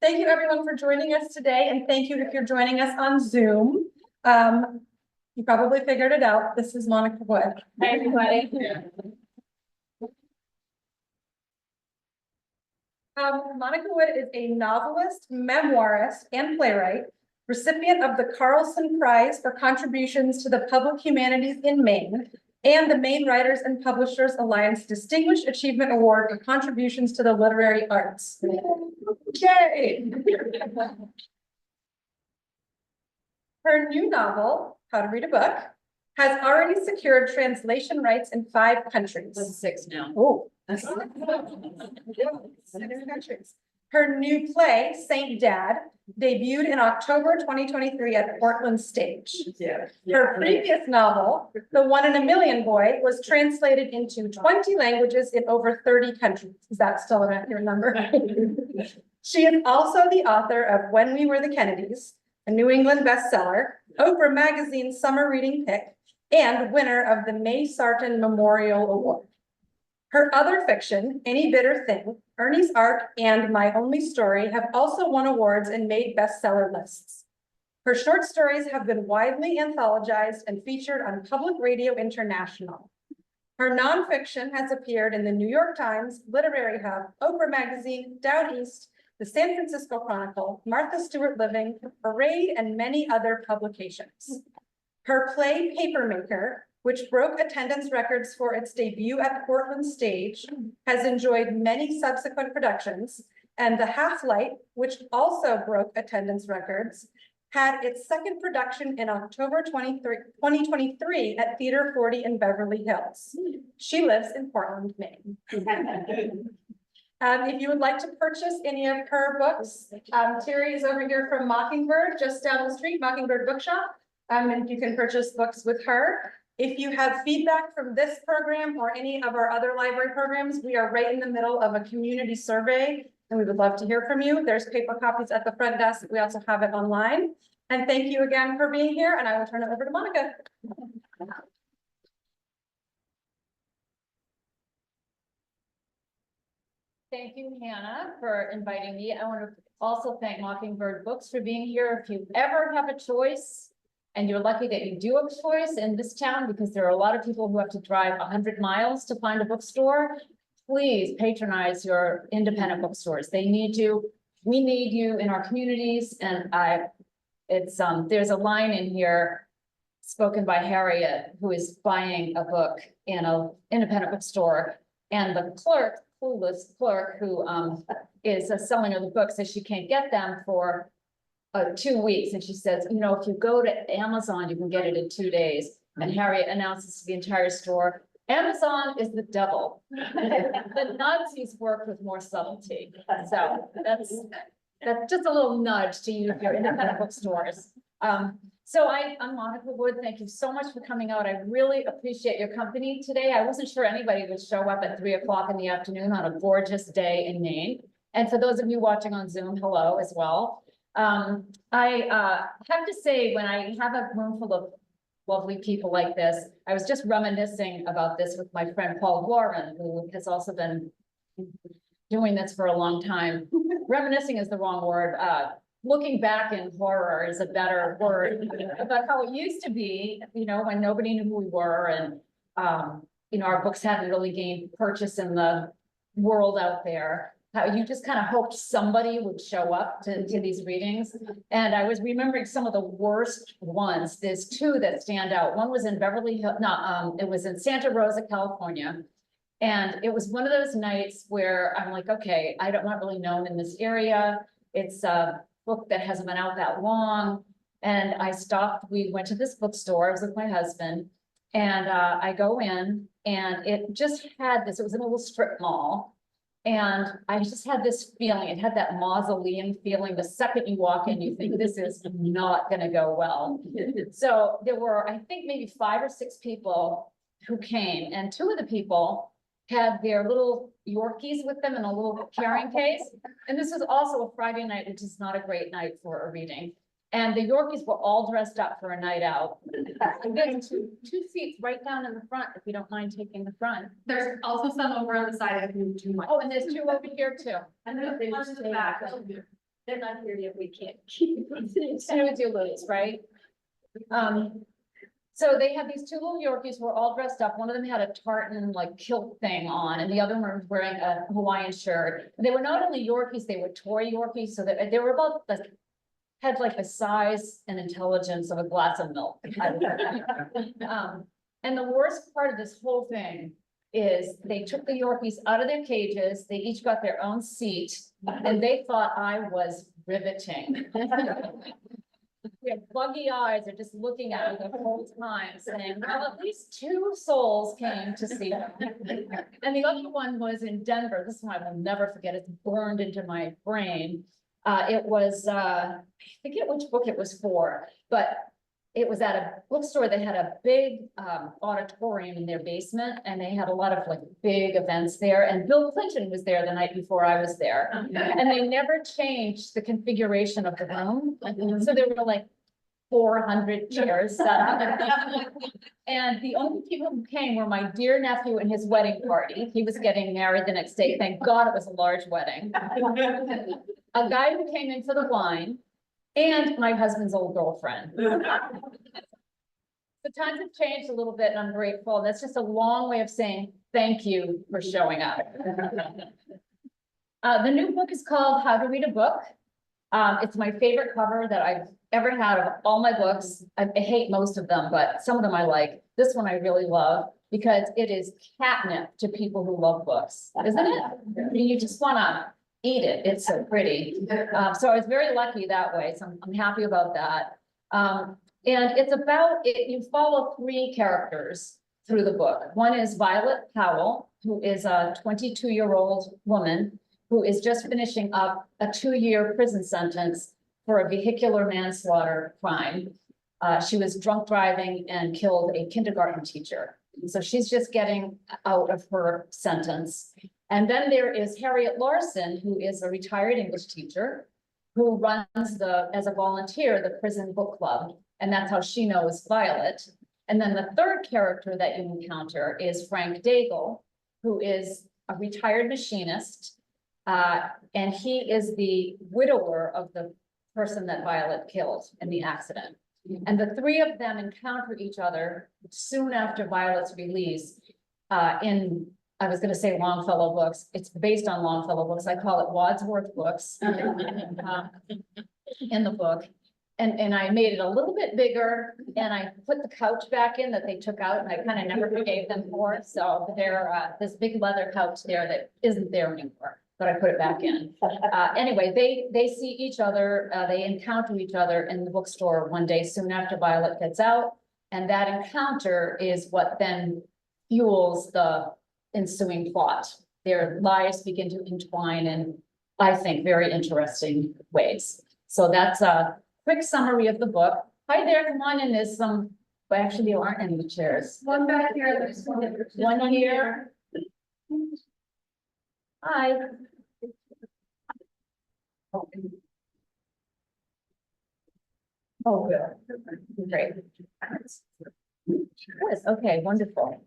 Thank you everyone for joining us today, and thank you if you're joining us on Zoom. You probably figured it out. This is Monica Wood. Hi, everybody. Monica Wood is a novelist, memoirist, and playwright, recipient of the Carlson Prize for contributions to the public humanities in Maine, and the Maine Writers and Publishers Alliance Distinguished Achievement Award for contributions to the literary arts. Yay! Her new novel, How to Read a Book, has already secured translation rights in 5 countries. This is 6 now. Oh. 6 countries. Her new play, Saint Dad, debuted in October 2023 at Portland Stage. Her previous novel, The One in a Million Boy, was translated into 20 languages in over 30 countries. Is that still an accurate number? She is also the author of When We Were the Kennedys, a New England bestseller, Oprah Magazine Summer Reading Pick, and winner of the May Sarton Memorial Award. Her other fiction, Any Bitter Thing, Ernie's Ark, and My Only Story have also won awards and made bestseller lists. Her short stories have been widely anthologized and featured on Public Radio International. Her nonfiction has appeared in the New York Times, Literary Hub, Oprah Magazine, Down East, the San Francisco Chronicle, Martha Stewart Living, Parade, and many other publications. Her play, Papermaker, which broke attendance records for its debut at Portland Stage, has enjoyed many subsequent productions, and The Half-Light, which also broke attendance records, had its second production in October 2023 at Theater 40 in Beverly Hills. She lives in Portland, Maine. If you would like to purchase any of her books, Terry is over here from Mockingbird, just down the street, Mockingbird Bookshop, and you can purchase books with her. If you have feedback from this program or any of our other library programs, we are right in the middle of a community survey, and we would love to hear from you. There's paper copies at the front desk. We also have it online. And thank you again for being here, and I will turn it over to Monica. Thank you, Hannah, for inviting me. I want to also thank Mockingbird Books for being here. If you ever have a choice, and you're lucky that you do have a choice in this town, because there are a lot of people who have to drive 100 miles to find a bookstore, please patronize your independent bookstores. They need you. We need you in our communities. And there's a line in here spoken by Harriet, who is buying a book in an independent bookstore. And the clerk, clueless clerk, who is selling her the book, says she can't get them for 2 weeks. And she says, you know, if you go to Amazon, you can get it in 2 days. And Harriet announces to the entire store, Amazon is the devil. The Nazis work with more subtlety. So that's just a little nudge to you, your independent bookstores. So I'm Monica Wood. Thank you so much for coming out. I really appreciate your company today. I wasn't sure anybody would show up at 3 o'clock in the afternoon on a gorgeous day in Maine. And for those of you watching on Zoom, hello as well. I have to say, when I have a room full of lovely people like this, I was just reminiscing about this with my friend Paul Warren, who has also been doing this for a long time. Reminiscing is the wrong word. Looking back in horror is a better word about how it used to be, you know, when nobody knew who we were, and you know, our books hadn't really gained purchase in the world out there. How you just kind of hoped somebody would show up to these readings. And I was remembering some of the worst ones. There's 2 that stand out. One was in Beverly Hills, it was in Santa Rosa, California. And it was one of those nights where I'm like, okay, I'm not really known in this area. It's a book that hasn't been out that long. And I stopped, we went to this bookstore, I was with my husband, and I go in, and it just had this, it was in a little strip mall. And I just had this feeling, it had that mausoleum feeling. The second you walk in, you think this is not gonna go well. So there were, I think, maybe 5 or 6 people who came, and 2 of the people had their little Yorkies with them in a little carrying case. And this was also a Friday night, which is not a great night for a reading. And the Yorkies were all dressed up for a night out. And there's two seats right down in the front, if you don't mind taking the front. There's also some over on the side if you too much. Oh, and there's 2 over here too. And then they just in the back. They're not here yet, we can't keep it. Soon as you lose, right? So they had these two little Yorkies who were all dressed up. One of them had a tartan like kilt thing on, and the other one was wearing a Hawaiian shirt. They were not only Yorkies, they were toy Yorkies, so that they were about like, had like the size and intelligence of a glass of milk. And the worst part of this whole thing is they took the Yorkies out of their cages, they each got their own seat, and they thought I was riveting. Their buggy eyes are just looking at me the whole time saying, well, at least two souls came to see them. And the other one was in Denver. This one I will never forget. It's burned into my brain. It was, I forget which book it was for, but it was at a bookstore. They had a big auditorium in their basement, and they had a lot of like big events there. And Bill Clinton was there the night before I was there. And they never changed the configuration of the room. So there were like 400 chairs set up. And the only people who came were my dear nephew and his wedding party. He was getting married the next day. Thank God it was a large wedding. A guy who came in for the wine, and my husband's old girlfriend. The times have changed a little bit, and I'm grateful. That's just a long way of saying thank you for showing up. The new book is called How to Read a Book. It's my favorite cover that I've ever had of all my books. I hate most of them, but some of them I like. This one I really love because it is catnip to people who love books, isn't it? I mean, you just wanna eat it. It's so pretty. So I was very lucky that way. So I'm happy about that. And it's about it. You follow three characters through the book. One is Violet Powell, who is a 22-year-old woman who is just finishing up a 2-year prison sentence for a vehicular manslaughter crime. She was drunk driving and killed a kindergarten teacher. So she's just getting out of her sentence. And then there is Harriet Larson, who is a retired English teacher who runs as a volunteer, the prison book club. And that's how she knows Violet. And then the third character that you encounter is Frank Daigle, who is a retired machinist. And he is the widower of the person that Violet killed in the accident. And the three of them encounter each other soon after Violet's release I was going to say Longfellow books. It's based on Longfellow books. I call it Wadsworth books in the book. And I made it a little bit bigger, and I put the couch back in that they took out, and I kind of never forgave them for it. So there, this big leather couch there that isn't there anymore, but I put it back in. Anyway, they see each other, they encounter each other in the bookstore one day soon after Violet gets out. And that encounter is what then fuels the ensuing plot. Their lives begin to entwine in, I think, very interesting ways. So that's a quick summary of the book. Hi there, come on in. There's some, well, actually there aren't any chairs. One back here, there's One here. Hi. Oh, good. Great. Yes, okay, wonderful.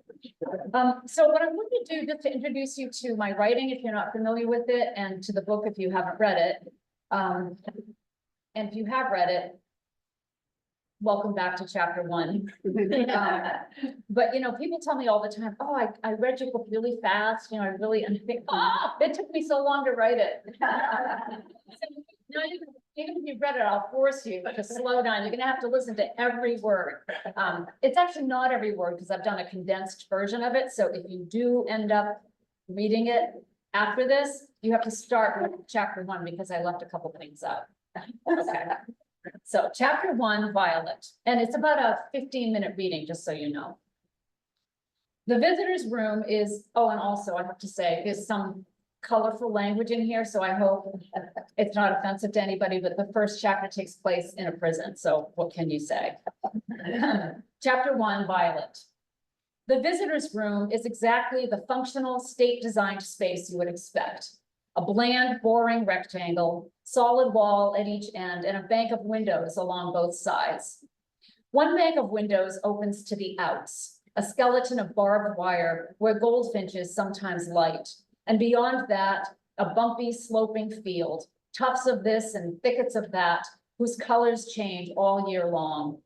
So what I'm going to do, just to introduce you to my writing, if you're not familiar with it, and to the book if you haven't read it. And if you have read it, welcome back to chapter 1. But you know, people tell me all the time, oh, I read your book really fast, you know, I really, and I think, oh, it took me so long to write it. So now even if you've read it, I'll force you to slow down. You're gonna have to listen to every word. It's actually not every word because I've done a condensed version of it. So if you do end up reading it after this, you have to start with chapter 1 because I left a couple things out. Okay. So chapter 1, Violet, and it's about a 15-minute reading, just so you know. The visitor's room is, oh, and also I have to say, there's some colorful language in here, so I hope it's not offensive to anybody, but the first chapter takes place in a prison, so what can you say? Chapter 1, Violet. The visitor's room is exactly the functional, state-designed space you would expect. A bland, boring rectangle, solid wall at each end, and a bank of windows along both sides. One bank of windows opens to the outs, a skeleton of barbed wire where goldfinches sometimes light. And beyond that, a bumpy, sloping field, tufts of this and thickets of that, whose colors change all year long.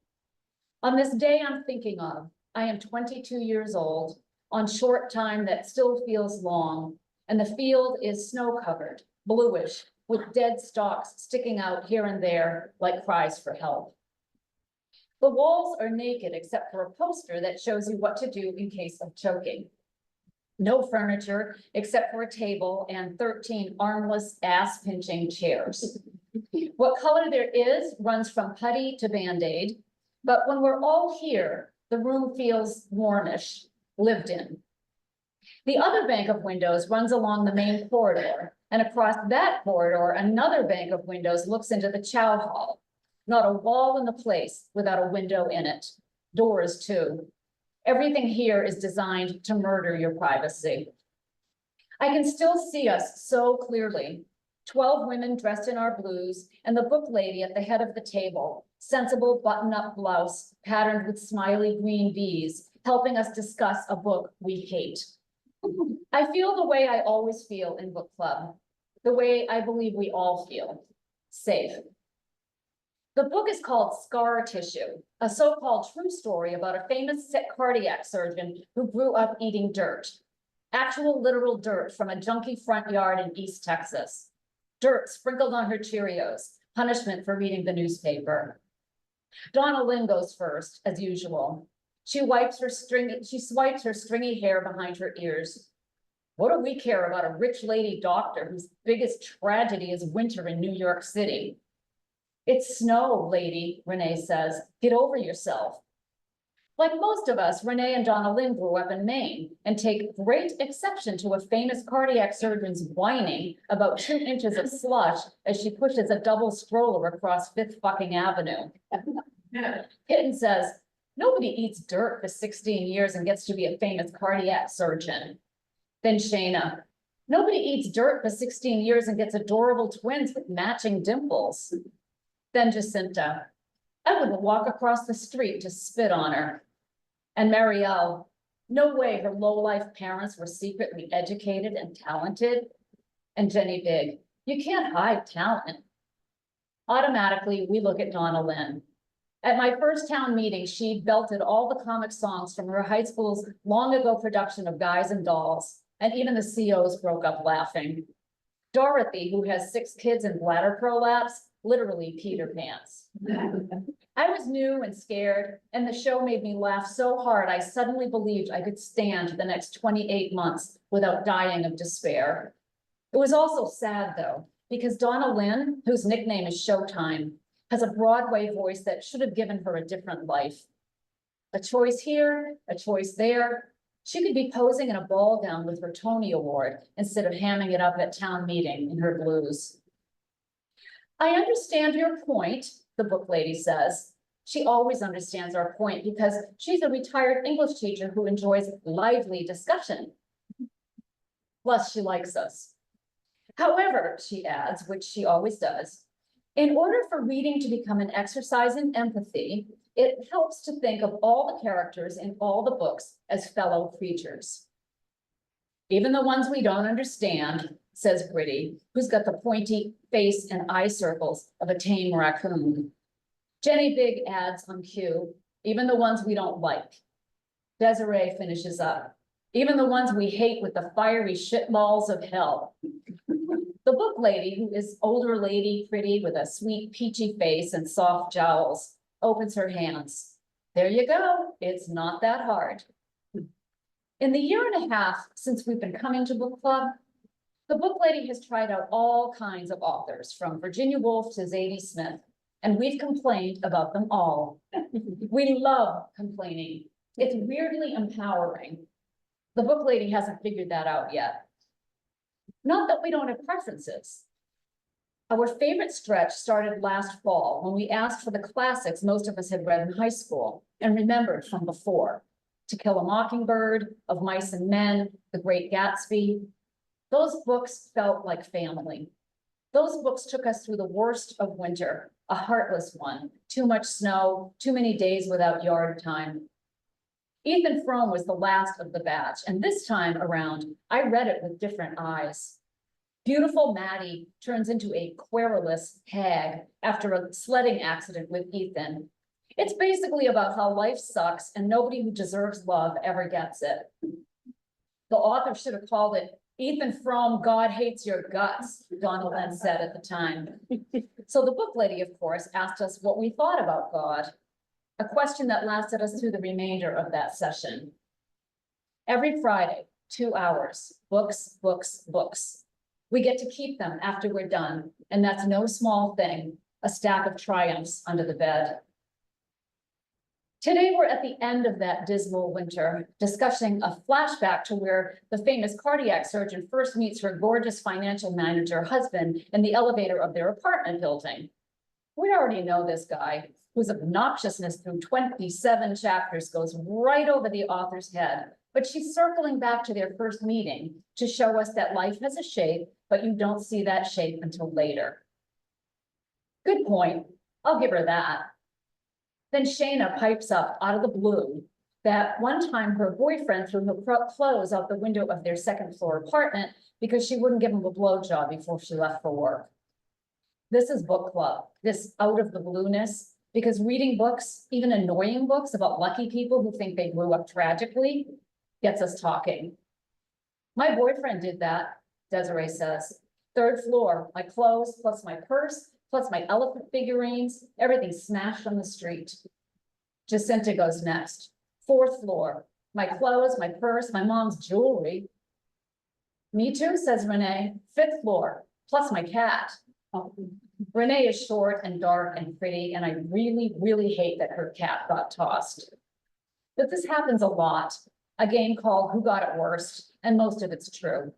On this day I'm thinking of, I am 22 years old, on short time that still feels long, and the field is snow-covered, bluish, with dead stalks sticking out here and there like cries for help. The walls are naked except for a poster that shows you what to do in case of choking. No furniture except for a table and 13 armless, ass-pinching chairs. What color there is runs from putty to Band-Aid, but when we're all here, the room feels warmish, lived in. The other bank of windows runs along the main corridor, and across that corridor, another bank of windows looks into the chow hall. Not a wall in the place without a window in it. Doors too. Everything here is designed to murder your privacy. I can still see us so clearly. 12 women dressed in our blues, and the book lady at the head of the table, sensible button-up blouse patterned with smiley green bees, helping us discuss a book we hate. I feel the way I always feel in book club, the way I believe we all feel, safe. The book is called Scar Tissue, a so-called true story about a famous cardiac surgeon who grew up eating dirt. Actual literal dirt from a junky front yard in East Texas. Dirt sprinkled on her Cheerios, punishment for reading the newspaper. Donna Lynn goes first, as usual. She swipes her stringy hair behind her ears. What do we care about a rich lady doctor whose biggest tragedy is winter in New York City? It's snow, lady, Renee says. Get over yourself. Like most of us, Renee and Donna Lynn grew up in Maine and take great exception to a famous cardiac surgeon's whining about 2 inches of slush as she pushes a double stroller across 5th fucking Avenue. Kitten says, nobody eats dirt for 16 years and gets to be a famous cardiac surgeon. Then Shayna, nobody eats dirt for 16 years and gets adorable twins with matching dimples. Then Jacinta, I wouldn't walk across the street to spit on her. And Marielle, no way her low-life parents were secretly educated and talented. And Jenny Big, you can't hide talent. Automatically, we look at Donna Lynn. At my first town meeting, she belted all the comic songs from her high school's long ago production of Guys and Dolls, and even the COs broke up laughing. Dorothy, who has 6 kids in bladder prolapse, literally peed her pants. I was new and scared, and the show made me laugh so hard I suddenly believed I could stand the next 28 months without dying of despair. It was also sad, though, because Donna Lynn, whose nickname is Showtime, has a Broadway voice that should have given her a different life. A choice here, a choice there. She could be posing in a ball gown with her Tony Award instead of hamming it up at town meeting in her blues. I understand your point, the book lady says. She always understands our point because she's a retired English teacher who enjoys lively discussion. Plus, she likes us. However, she adds, which she always does, in order for reading to become an exercise in empathy, it helps to think of all the characters in all the books as fellow creatures. Even the ones we don't understand, says Gritty, who's got the pointy face and eye circles of a tame raccoon. Jenny Big adds on cue, even the ones we don't like. Desiree finishes up, even the ones we hate with the fiery shitballs of hell. The book lady, who is older lady, pretty with a sweet peachy face and soft jowls, opens her hands. There you go, it's not that hard. In the year and a half since we've been coming to book club, the book lady has tried out all kinds of authors, from Virginia Woolf to Zadie Smith, and we've complained about them all. We love complaining. It's weirdly empowering. The book lady hasn't figured that out yet. Not that we don't have preferences. Our favorite stretch started last fall when we asked for the classics most of us had read in high school and remembered from before. To Kill a Mockingbird, Of Mice and Men, The Great Gatsby. Those books felt like family. Those books took us through the worst of winter, a heartless one, too much snow, too many days without yard time. Ethan Frome was the last of the batch, and this time around, I read it with different eyes. Beautiful Maddie turns into a querulous hag after a sledding accident with Ethan. It's basically about how life sucks and nobody who deserves love ever gets it. The author should have called it Ethan Frome, God Hates Your Guts, Donna Lenn said at the time. So the book lady, of course, asked us what we thought about God, a question that lasted us through the remainder of that session. Every Friday, 2 hours, books, books, books. We get to keep them after we're done, and that's no small thing, a stack of triumphs under the bed. Today, we're at the end of that dismal winter, discussing a flashback to where the famous cardiac surgeon first meets her gorgeous financial manager husband in the elevator of their apartment building. We already know this guy, whose obnoxiousness through 27 chapters goes right over the author's head, but she's circling back to their first meeting to show us that life has a shape, but you don't see that shape until later. Good point, I'll give her that. Then Shayna pipes up out of the blue that one time her boyfriend threw her clothes out the window of their second floor apartment because she wouldn't give him a blowjob before she left for work. This is book club, this out of the blueness, because reading books, even annoying books about lucky people who think they grew up tragically, gets us talking. My boyfriend did that, Desiree says. Third floor, my clothes plus my purse, plus my elephant figurines, everything smashed on the street. Jacinta goes next. Fourth floor, my clothes, my purse, my mom's jewelry. Me too, says Renee. Fifth floor, plus my cat. Oh. Renee is short and dark and pretty, and I really, really hate that her cat got tossed. But this happens a lot. A game called Who Got It Worst, and most of it's true.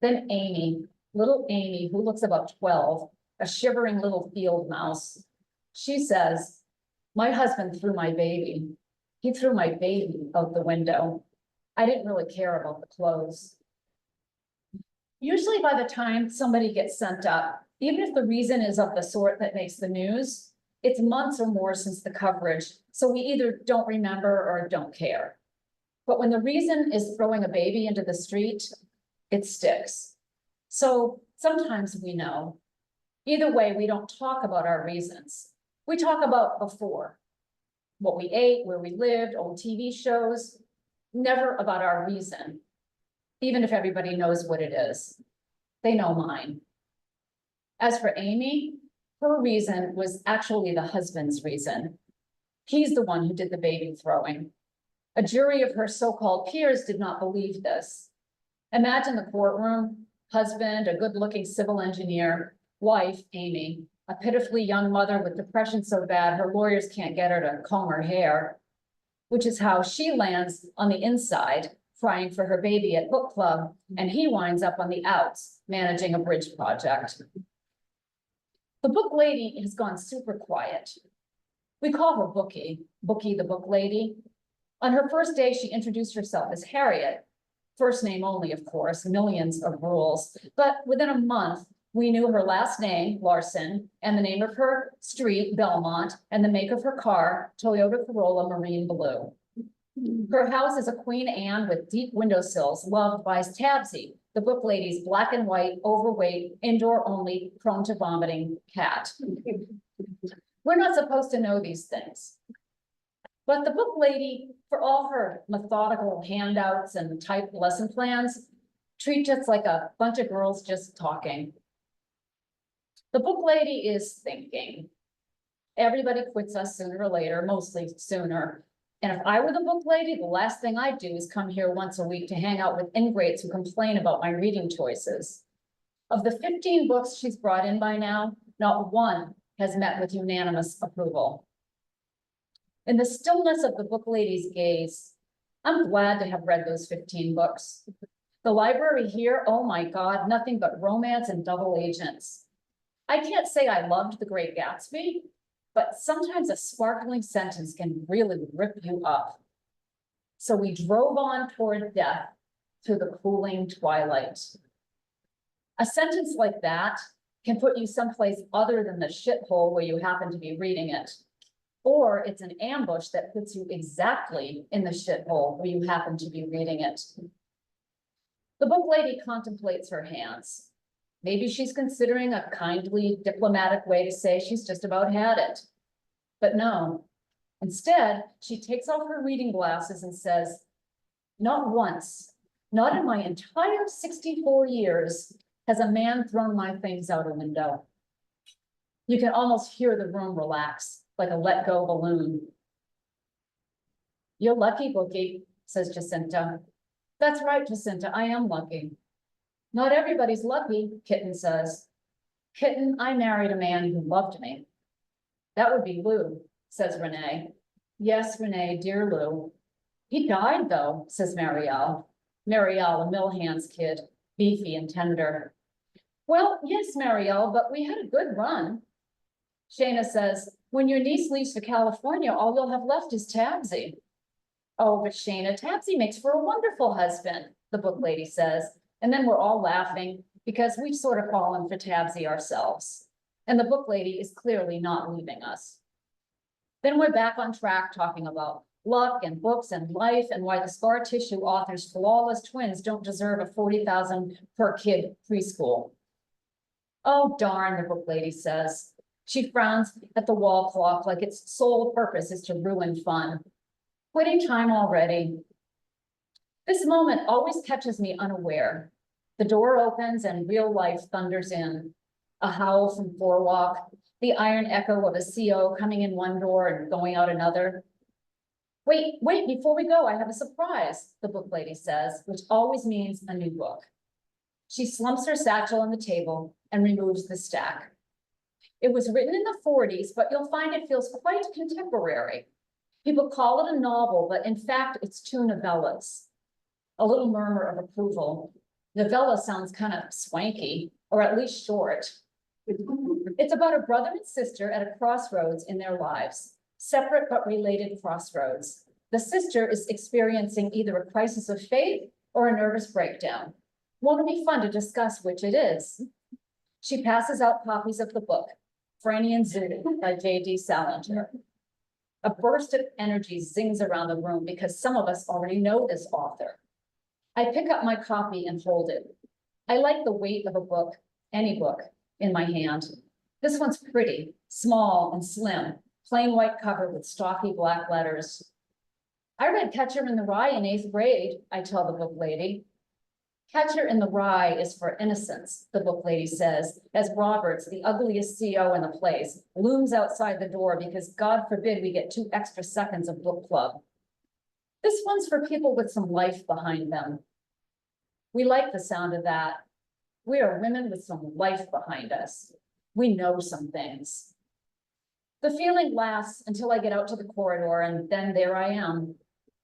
Then Amy, little Amy, who looks about 12, a shivering little field mouse. She says, my husband threw my baby. He threw my baby out the window. I didn't really care about the clothes. Usually by the time somebody gets sent up, even if the reason is of the sort that makes the news, it's months or more since the coverage, so we either don't remember or don't care. But when the reason is throwing a baby into the street, it sticks. So sometimes we know. Either way, we don't talk about our reasons. We talk about before, what we ate, where we lived, old TV shows, never about our reason, even if everybody knows what it is. They know mine. As for Amy, her reason was actually the husband's reason. He's the one who did the baby throwing. A jury of her so-called peers did not believe this. Imagine the courtroom, husband, a good-looking civil engineer, wife, Amy, a pitifully young mother with depression so bad her lawyers can't get her to comb her hair, which is how she lands on the inside, crying for her baby at book club, and he winds up on the outs, managing a bridge project. The book lady has gone super quiet. We call her Bookie, Bookie the book lady. On her first day, she introduced herself as Harriet, first name only, of course, millions of rules, but within a month, we knew her last name, Larson, and the name of her street, Belmont, and the make of her car, Toyota Corolla Marine Blue. Her house is a Queen Anne with deep windowsills, loved by Tabsy, the book lady's black and white, overweight, indoor-only, prone to vomiting cat. We're not supposed to know these things. But the book lady, for all her methodical handouts and typed lesson plans, treats us like a bunch of girls just talking. The book lady is thinking. Everybody quits us sooner or later, mostly sooner. And if I were the book lady, the last thing I'd do is come here once a week to hang out with ingrates who complain about my reading choices. Of the 15 books she's brought in by now, not one has met with unanimous approval. In the stillness of the book lady's gaze, I'm glad to have read those 15 books. The library here, oh my God, nothing but romance and double agents. I can't say I loved The Great Gatsby, but sometimes a sparkling sentence can really rip you up. So we drove on toward death through the cooling twilight. A sentence like that can put you someplace other than the shithole where you happen to be reading it. Or it's an ambush that puts you exactly in the shithole where you happen to be reading it. The book lady contemplates her hands. Maybe she's considering a kindly diplomatic way to say she's just about had it. But no, instead, she takes off her reading glasses and says, not once, not in my entire 64 years, has a man thrown my things out a window. You can almost hear the room relax, like a let go balloon. You're lucky, Bookie, says Jacinta. That's right, Jacinta, I am lucky. Not everybody's lucky, Kitten says. Kitten, I married a man who loved me. That would be Lou, says Renee. Yes, Renee, dear Lou. He died though, says Marielle. Marielle, a Millhands kid, beefy and tender. Well, yes, Marielle, but we had a good run. Shayna says, when your niece leaves for California, all you'll have left is Tabsy. Oh, but Shayna, Tabsy makes for a wonderful husband, the book lady says. And then we're all laughing because we've sort of fallen for Tabsy ourselves. And the book lady is clearly not leaving us. Then we're back on track talking about luck and books and life and why the scar tissue author's flawless twins don't deserve a $40,000 per kid preschool. Oh, darn, the book lady says. She frowns at the wall clock like its sole purpose is to ruin fun. Quitting time already. This moment always catches me unaware. The door opens and real life thunders in. A howl from Floorwalk, the iron echo of a CO coming in one door and going out another. Wait, before we go, I have a surprise, the book lady says, which always means a new book. She slumps her satchel on the table and removes the stack. It was written in the 40s, but you'll find it feels quite contemporary. People call it a novel, but in fact, it's 2 novellas. A little murmur of approval. Novella sounds kind of swanky, or at least short. It's about a brother and sister at a crossroads in their lives, separate but related crossroads. The sister is experiencing either a crisis of faith or a nervous breakdown. Won't it be fun to discuss which it is? She passes out copies of the book, Franny and Zooty by J.D. Salinger. A burst of energy zings around the room because some of us already know this author. I pick up my copy and hold it. I like the weight of a book, any book, in my hand. This one's pretty, small and slim, plain white cover with stocky black letters. I read Catcher in the Rye in 8th grade, I tell the book lady. Catcher in the Rye is for innocence, the book lady says, as Roberts, the ugliest CO in the place, looms outside the door because God forbid we get 2 extra seconds of book club. This one's for people with some life behind them. We like the sound of that. We are women with some life behind us. We know some things. The feeling lasts until I get out to the corridor, and then there I am.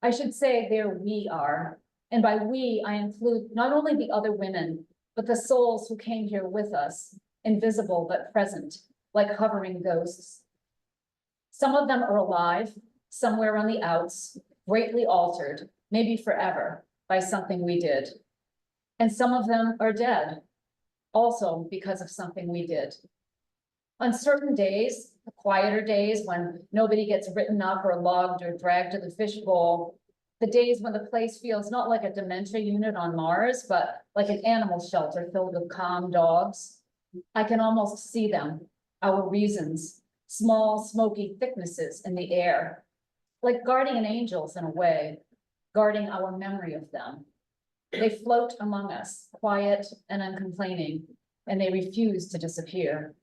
I should say there we are. And by we, I include not only the other women, but the souls who came here with us, invisible but present, like hovering ghosts. Some of them are alive, somewhere on the outs, greatly altered, maybe forever, by something we did. And some of them are dead, also because of something we did. On certain days, the quieter days when nobody gets written up or logged or dragged to the fishbowl, the days when the place feels not like a dementia unit on Mars, but like an animal shelter filled with calm dogs, I can almost see them, our reasons, small smoky thicknesses in the air, like guardian angels in a way, guarding our memory of them. They float among us, quiet and uncomplaining, and they refuse to disappear.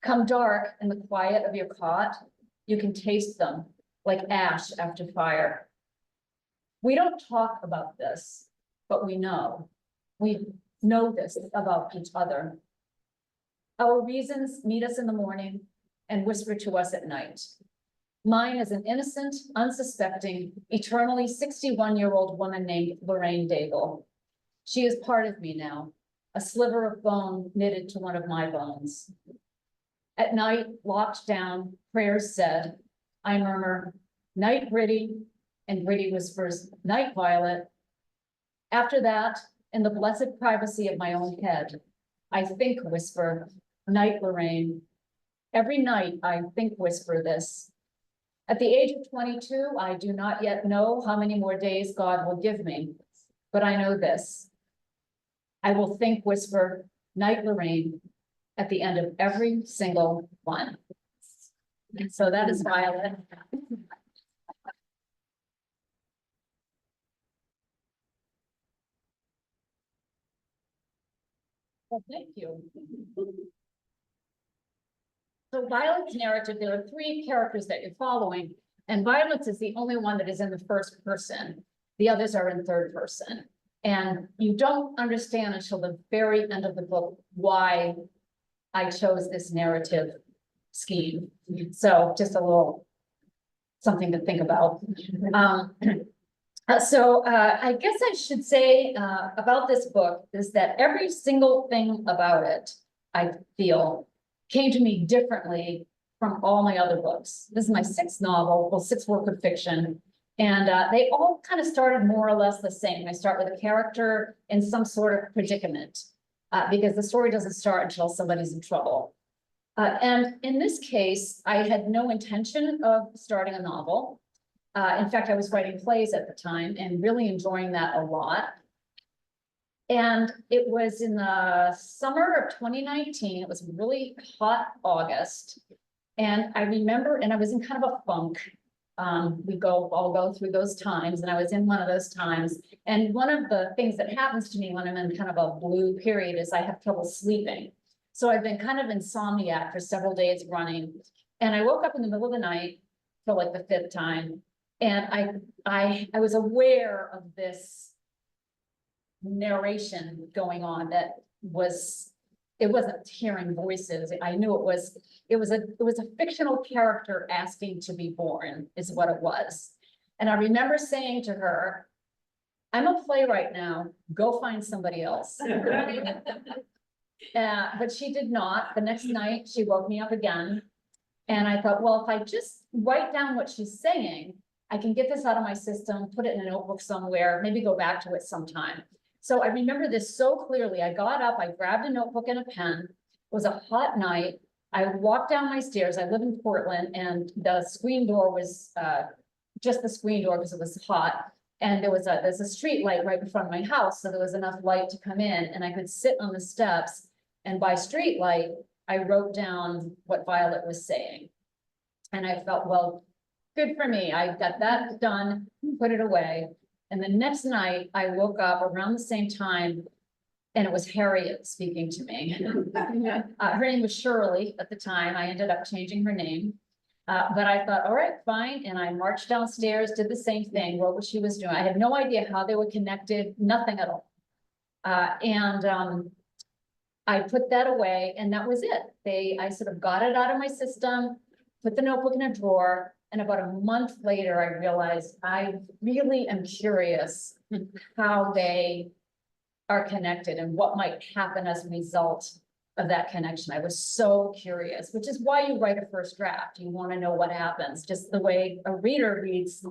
Come dark in the quiet of your cot, you can taste them like ash after fire. We don't talk about this, but we know. We know this about each other. Our reasons meet us in the morning and whisper to us at night. Mine is an innocent, unsuspecting, eternally 61-year-old woman named Lorraine Daigle. She is part of me now, a sliver of bone knitted to one of my bones. At night, locked down, prayers said, I murmur, night Gritty, and Gritty whispers, night Violet. After that, in the blessed privacy of my own head, I think whisper, night Lorraine. Every night I think whisper this. At the age of 22, I do not yet know how many more days God will give me, but I know this. I will think whisper, Night Lorraine at the end of every single one. And so that is Violet. Well, thank you. So Violet's narrative, there are three characters that you're following, and Violet's is the only one that is in the first person. The others are in third person. And you don't understand until the very end of the book why I chose this narrative scheme. So just a little something to think about. I guess I should say about this book is that every single thing about it, I feel, came to me differently from all my other books. This is my sixth novel, well, sixth work of fiction. And they all kind of started more or less the same. I start with a character in some sort of predicament because the story doesn't start until somebody's in trouble. And in this case, I had no intention of starting a novel. In fact, I was writing plays at the time and really enjoying that a lot. And it was in the summer of 2019. It was a really hot August. And I remember, and I was in kind of a funk. All go through those times, and I was in one of those times. And one of the things that happens to me when I'm in kind of a blue period is I have trouble sleeping. So I've been kind of insomniac for several days running. And I woke up in the middle of the night for like the fifth time. And I was aware of this narration going on that was, it wasn't hearing voices. I knew it was a fictional character asking to be born is what it was. And I remember saying to her, I'm a playwright now, go find somebody else. But she did not. The next night she woke me up again. And I thought, well, if I just write down what she's saying, I can get this out of my system, put it in a notebook somewhere, maybe go back to it sometime. So I remember this so clearly. I got up, I grabbed a notebook and a pen. It was a hot night. I walked down my stairs. I live in Portland, and the screen door was just the screen door because it was hot. And there's a street light right in front of my house, so there was enough light to come in, and I could sit on the steps. And by street light, I wrote down what Violet was saying. And I felt, well, good for me. I got that done, put it away. And the next night I woke up around the same time, and it was Harriet speaking to me. Her name was Shirley at the time. I ended up changing her name. But I thought, all right, fine. And I marched downstairs, did the same thing, wrote what she was doing. I had no idea how they were connected, nothing at all. I put that away, and that was it. I sort of got it out of my system, put the notebook in a drawer. And about a month later, I realized I really am curious how they are connected and what might happen as a result of that connection. I was so curious, which is why you write a first draft. You want to know what happens, just the way a reader reads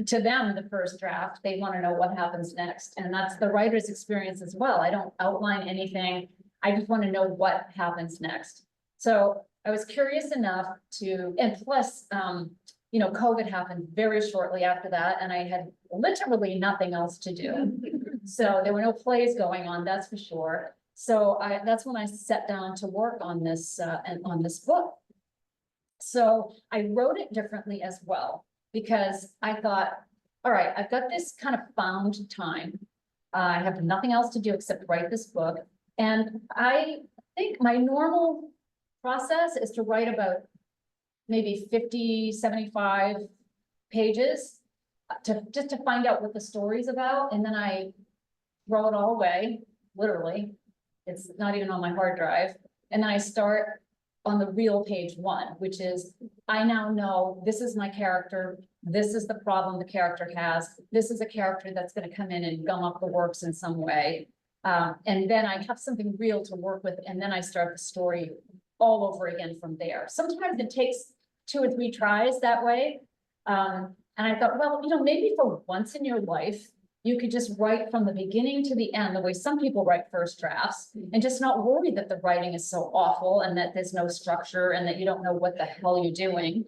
to them the first draft. They want to know what happens next. And that's the writer's experience as well. I don't outline anything. I just want to know what happens next. So I was curious enough to, and plus, COVID happened very shortly after that, and I had literally nothing else to do. So there were no plays going on, that's for sure. So that's when I sat down to work on this book. So I wrote it differently as well, because I thought, all right, I've got this kind of found time. I have nothing else to do except write this book. And I think my normal process is to write about maybe 50, 75 pages just to find out what the story's about. And then I throw it all away, literally. It's not even on my hard drive. And then I start on the real page one, which is, I now know this is my character. This is the problem the character has. This is a character that's going to come in and gum up the works in some way. And then I have something real to work with. And then I start the story all over again from there. Sometimes it takes 2 or 3 tries that way. And I thought, well, maybe for once in your life, you could just write from the beginning to the end, the way some people write first drafts, and just not worry that the writing is so awful and that there's no structure and that you don't know what the hell you're doing.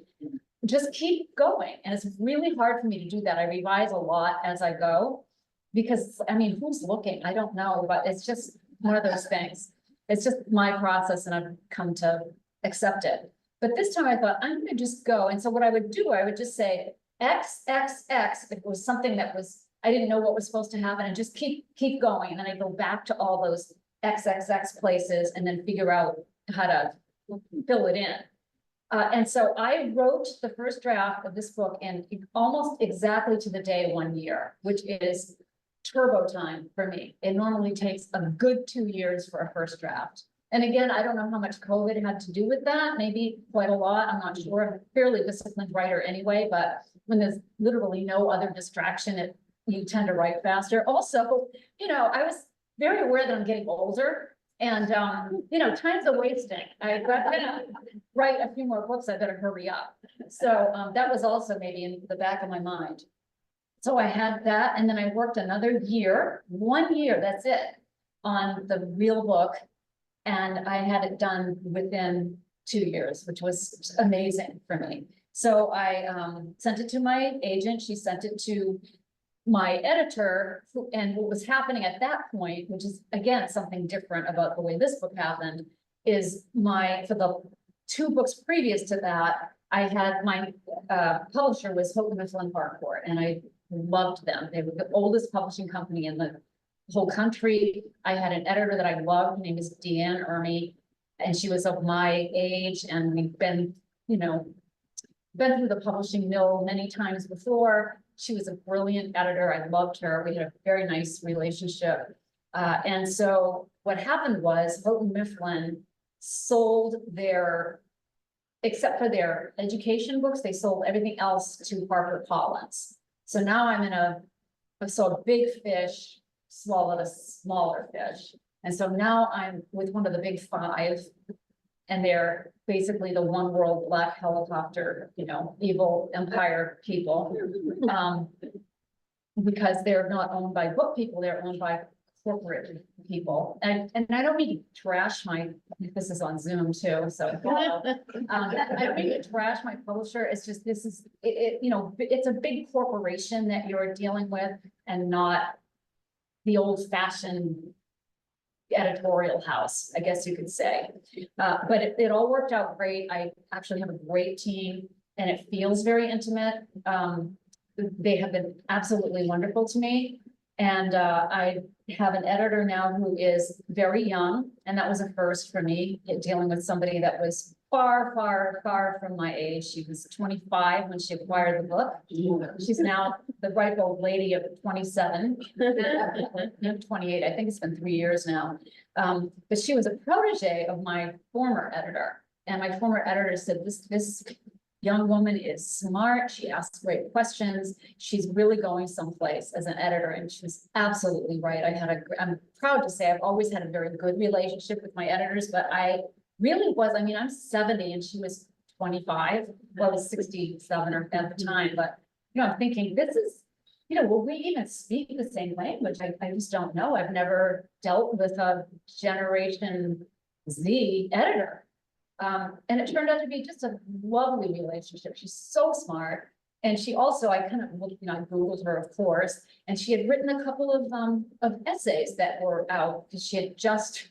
Just keep going. And it's really hard for me to do that. I revise a lot as I go because, who's looking? I don't know, but it's just one of those things. It's just my process and I've come to accept it. But this time I thought, I'm gonna just go. And so what I would do, I would just say X, X, X, if it was something that was, I didn't know what was supposed to happen, and just keep going. And then I go back to all those XXX places and then figure out how to fill it in. And so I wrote the first draft of this book in almost exactly to the day 1 year, which is turbo time for me. It normally takes a good 2 years for a first draft. And again, I don't know how much COVID had to do with that, maybe quite a lot, I'm not sure. I'm a fairly disciplined writer anyway, but when there's literally no other distraction, you tend to write faster. Also, I was very aware that I'm getting older. And, time's a wasting. I've got to write a few more books. I better hurry up. So that was also maybe in the back of my mind. So I had that, and then I worked another year, 1 year, that's it, on the real book. And I had it done within 2 years, which was amazing for me. So I sent it to my agent. She sent it to my editor, and what was happening at that point, which is again, something different about the way this book happened, is for the 2 books previous to that, I had my publisher was Houghton Mifflin Harcourt, and I loved them. They were the oldest publishing company in the whole country. I had an editor that I loved. Her name is Ernie, and she was of my age, and we've been through the publishing mill many times before. She was a brilliant editor. I loved her. We had a very nice relationship. And so what happened was Houghton Mifflin sold except for their education books, they sold everything else to HarperCollins. So now I'm so a big fish swallowed a smaller fish. And so now I'm with one of the big 5, and they're basically the one world black helicopter, evil empire people. Because they're not owned by book people, they're owned by corporate people. And I don't mean to trash this is on Zoom too, so. I don't mean to trash my publisher. It's just, it's a big corporation that you're dealing with, and not the old fashioned editorial house, I guess you could say. But it all worked out great. I actually have a great team, and it feels very intimate. They have been absolutely wonderful to me. And I have an editor now who is very young, and that was a first for me, dealing with somebody that was far, far, far from my age. She was 25 when she acquired the book. She's now the ripe old lady of 27, 28. I think it's been 3 years now. But she was a protege of my former editor. And my former editor said, this young woman is smart. She asks great questions. She's really going someplace as an editor. And she was absolutely right. I'm proud to say I've always had a very good relationship with my editors, but I really was, I'm 70 and she was 25. Well, I was 67 at the time, but I'm thinking this is, will we even speak the same language? I just don't know. I've never dealt with a Generation Z editor. And it turned out to be just a lovely relationship. She's so smart. And she also, I kind of looked, I Googled her, of course, and she had written a couple of essays that were out because she had just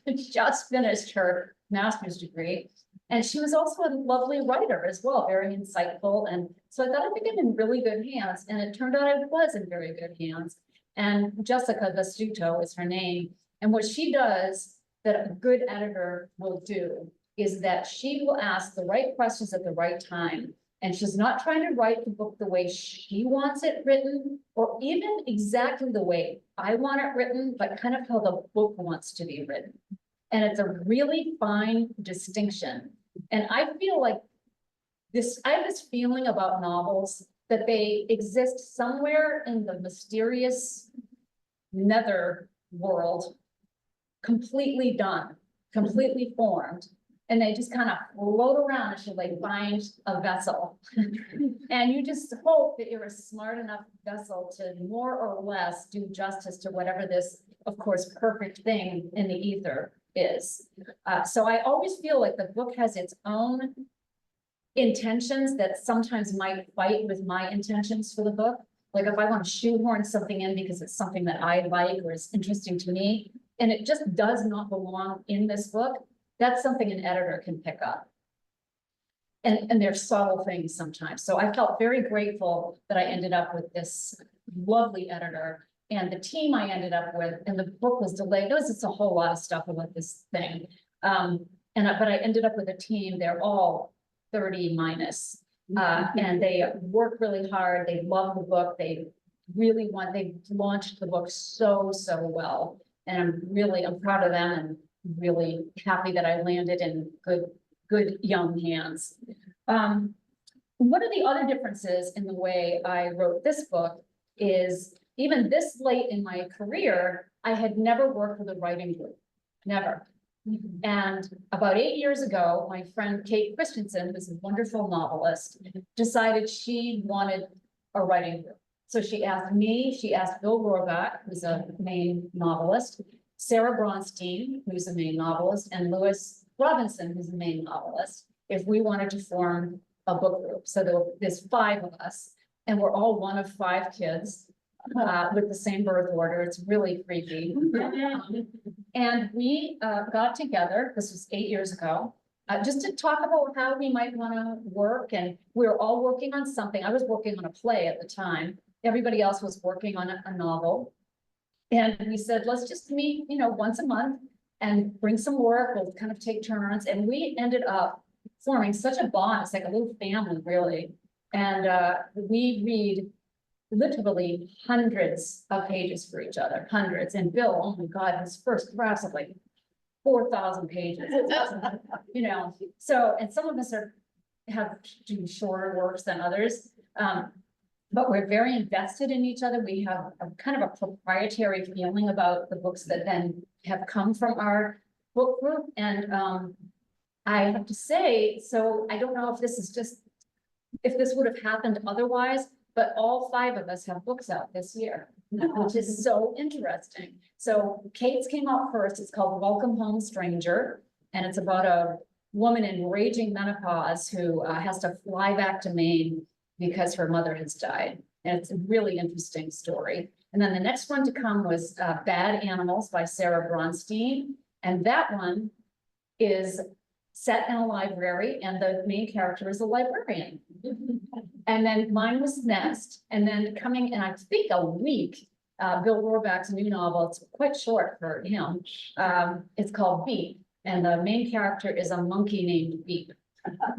finished her master's degree. And she was also a lovely writer as well, very insightful. And so I thought, I think I'm in really good hands. And it turned out I was in very good hands. And Jessica Vestuto is her name. And what she does that a good editor will do is that she will ask the right questions at the right time. And she's not trying to write the book the way she wants it written, or even exactly the way I want it written, but kind of how the book wants to be written. And it's a really fine distinction. And I feel like I have this feeling about novels that they exist somewhere in the mysterious nether world, completely done, completely formed. And they just kind of float around until they find a vessel. And you just hope that you're a smart enough vessel to more or less do justice to whatever this, of course, perfect thing in the ether is. So I always feel like the book has its own intentions that sometimes might fight with my intentions for the book. Like if I want to shoehorn something in because it's something that I like or is interesting to me, and it just does not belong in this book, that's something an editor can pick up. And they're subtle things sometimes. So I felt very grateful that I ended up with this lovely editor and the team I ended up with, and the book was delayed. There was just a whole lot of stuff about this thing. But I ended up with a team, they're all 30 minus. And they work really hard. They love the book. They launched the book so well. And I'm proud of them and really happy that I landed in good young hands. One of the other differences in the way I wrote this book is even this late in my career, I had never worked with a writing group, never. And about 8 years ago, my friend Kate Christensen, who's a wonderful novelist, decided she wanted a writing group. So she asked me, she asked Bill Rohrbeck, who's a Maine novelist, Sarah Bronstein, who's a Maine novelist, and Lewis Robinson, who's a Maine novelist, if we wanted to form a book group. So there's 5 of us, and we're all one of 5 kids with the same birth order. It's really freaky. And we got together, this was 8 years ago, just to talk about how we might want to work. And we were all working on something. I was working on a play at the time. Everybody else was working on a novel. And we said, let's just meet, once a month and bring some work. We'll kind of take turns. And we ended up forming such a bond. It's like a little family, really. And we read literally hundreds of pages for each other, hundreds. And Bill, oh my God, his first draft's of like 4,000 pages. So, and some of us have do shorter works than others. But we're very invested in each other. We have a kind of a proprietary feeling about the books that then have come from our book group. And I have to say, so I don't know if this is just, if this would have happened otherwise, but all 5 of us have books out this year, which is so interesting. So Kate's came out first. It's called Welcome Home, Stranger. And it's about a woman in raging menopause who has to fly back to Maine because her mother has died. And it's a really interesting story. And then the next one to come was Bad Animals by Sarah Bronstein. And that one is set in a library and the main character is a librarian. And then mine was Nest. And then coming in, I think a week, Bill Rohrbeck's new novel, it's quite short for him. It's called Beep. And the main character is a monkey named Beep.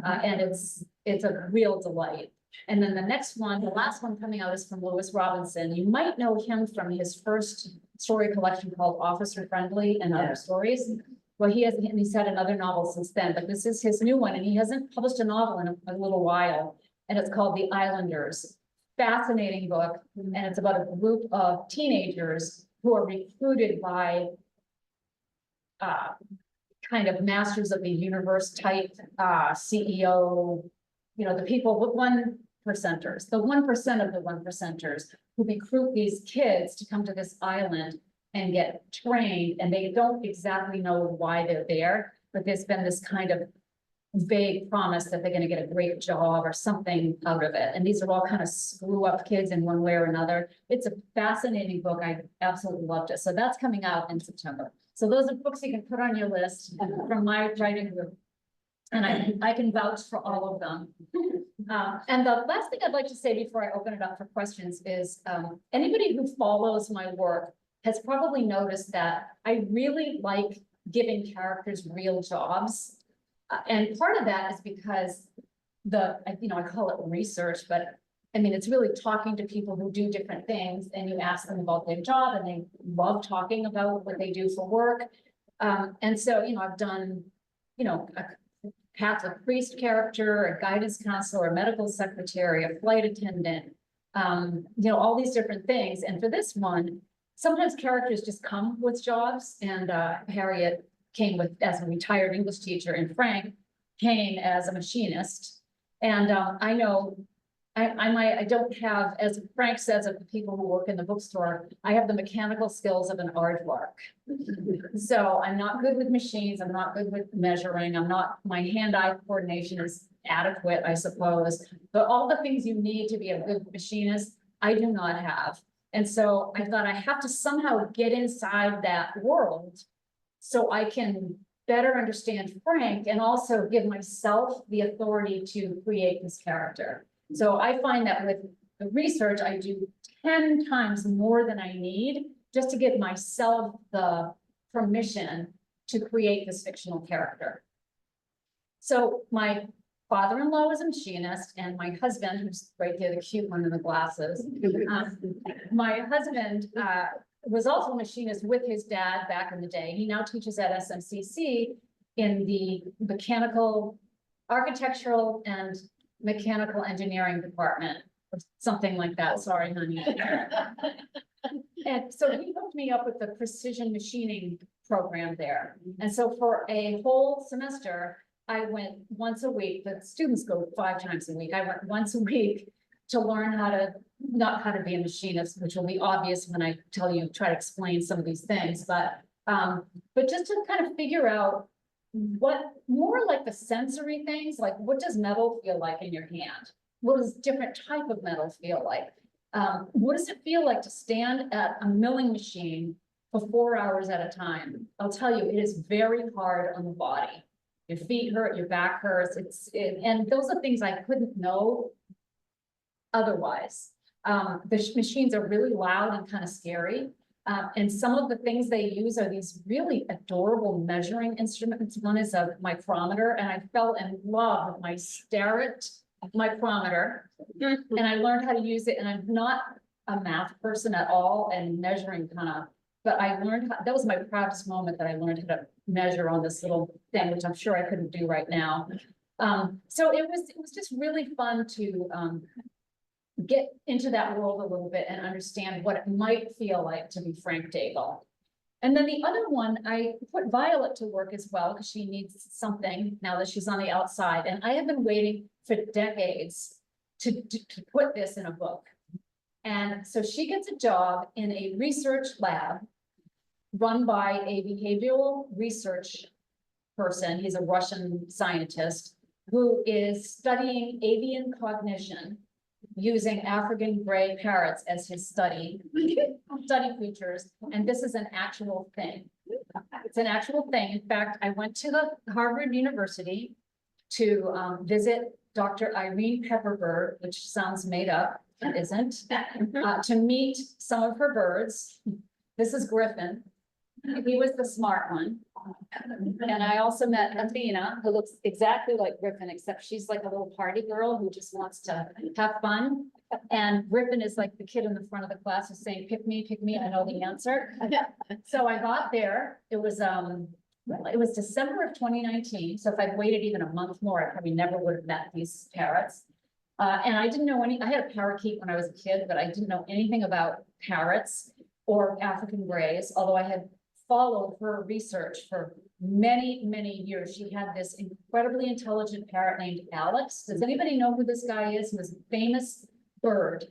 And it's a real delight. And then the next one, the last one coming out is from Lewis Robinson. You might know him from his first story collection called Officer Friendly and Other Stories. Well, he's had another novel since then, but this is his new one, and he hasn't published a novel in a little while, and it's called The Islanders. Fascinating book, and it's about a group of teenagers who are recruited by kind of masters of the universe type CEO, the people with 1%ers, the 1% of the 1%ers who recruit these kids to come to this island and get trained, and they don't exactly know why they're there, but there's been this kind of vague promise that they're going to get a great job or something out of it. And these are all kind of screw up kids in one way or another. It's a fascinating book. I absolutely loved it. So that's coming out in September. So those are books you can put on your list from my writing group. And I can vouch for all of them. And the last thing I'd like to say before I open it up for questions is anybody who follows my work has probably noticed that I really like giving characters real jobs. And part of that is because I call it research, but I mean, it's really talking to people who do different things and you ask them about their job and they love talking about what they do for work. And so, I've done, a Catholic priest character, a guidance counselor, a medical secretary, a flight attendant, all these different things. And for this one, sometimes characters just come with jobs, and Harriet came as a retired English teacher, and Frank came as a machinist. And I know I don't have, as Frank says of the people who work in the bookstore, I have the mechanical skills of an aardvark. So I'm not good with machines. I'm not good with measuring. My hand-eye coordination is adequate, I suppose. But all the things you need to be a good machinist, I do not have. And so I thought I have to somehow get inside that world so I can better understand Frank and also give myself the authority to create this character. So I find that with the research, I do 10 times more than I need just to give myself the permission to create this fictional character. So my father-in-law was a machinist, and my husband, who's right there, the cute one in the glasses. My husband was also a machinist with his dad back in the day. He now teaches at SMCC in the mechanical, architectural and mechanical engineering department, or something like that. Sorry, honey. And so he hooked me up with the precision machining program there. And so for a whole semester, I went once a week. The students go 5 times a week. I went once a week to learn not how to be a machinist, which will be obvious when I try to explain some of these things, but just to kind of figure out what, more like the sensory things, like what does metal feel like in your hand? What does different type of metal feel like? What does it feel like to stand at a milling machine for 4 hours at a time? I'll tell you, it is very hard on the body. Your feet hurt, your back hurts, and those are things I couldn't know otherwise. The machines are really loud and kind of scary. And some of the things they use are these really adorable measuring instruments. One is a micrometer, and I fell in love with my Starrett micrometer. And I learned how to use it, and I'm not a math person at all, and measuring but I learned that was my proudest moment, that I learned how to measure on this little thing, which I'm sure I couldn't do right now. So it was just really fun to get into that world a little bit and understand what it might feel like to be Frank Daigle. And then the other one, I put Violet to work as well, because she needs something now that she's on the outside. And I have been waiting for decades to put this in a book. And so she gets a job in a research lab run by a behavioral research person. He's a Russian scientist who is studying avian cognition using African gray parrots as his study features. And this is an actual thing. It's an actual thing. In fact, I went to the Harvard University to visit Dr. Irene Pepperbird, which sounds made up, it isn't, to meet some of her birds. This is Griffin. He was the smart one. And I also met Athena, who looks exactly like Griffin, except she's like a little party girl who just wants to have fun. And Griffin is like the kid in the front of the class who's saying, pick me, I know the answer. So I got there. It was December of 2019. So if I'd waited even a month more, I probably never would have met these parrots. And I didn't know I had a parakeet when I was a kid, but I didn't know anything about parrots or African grays, although I had followed her research for many, many years. She had this incredibly intelligent parrot named Alex. Does anybody know who this guy is? He was a famous bird.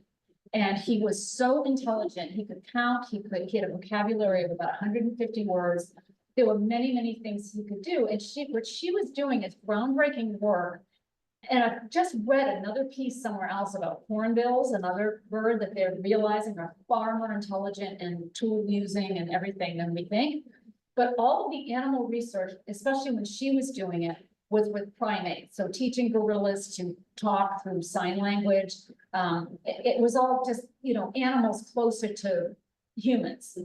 And he was so intelligent. He could count, he had a vocabulary of about 150 words. There were many, many things he could do. And what she was doing is groundbreaking work. And I've just read another piece somewhere else about hornbills, another bird that they're realizing are far more intelligent and tool using and everything than we think. But all of the animal research, especially when she was doing it, was with primates. So teaching gorillas to talk through sign language. It was all just, animals closer to humans.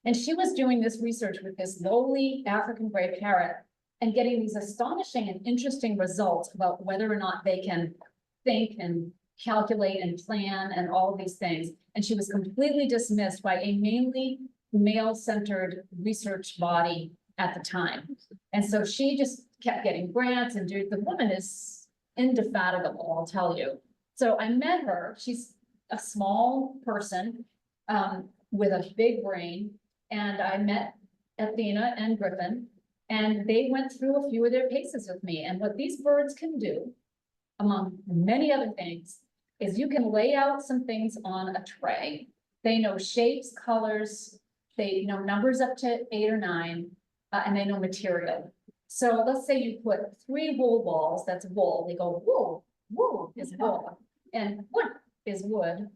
And she was doing this research with this lowly African gray parrot and getting these astonishing and interesting results about whether or not they can think and calculate and plan and all of these things. And she was completely dismissed by a mainly male-centered research body at the time. And so she just kept getting grants, and the woman is indefatigable, I'll tell you. So I met her. She's a small person with a big brain. And I met Athena and Griffin. And they went through a few of their paces with me. And what these birds can do, among many other things, is you can lay out some things on a tray. They know shapes, colors, they know numbers up to 8 or 9, and they know material. So let's say you put 3 wool balls, that's wool. They go, wool, wool is wool, and wood is wood.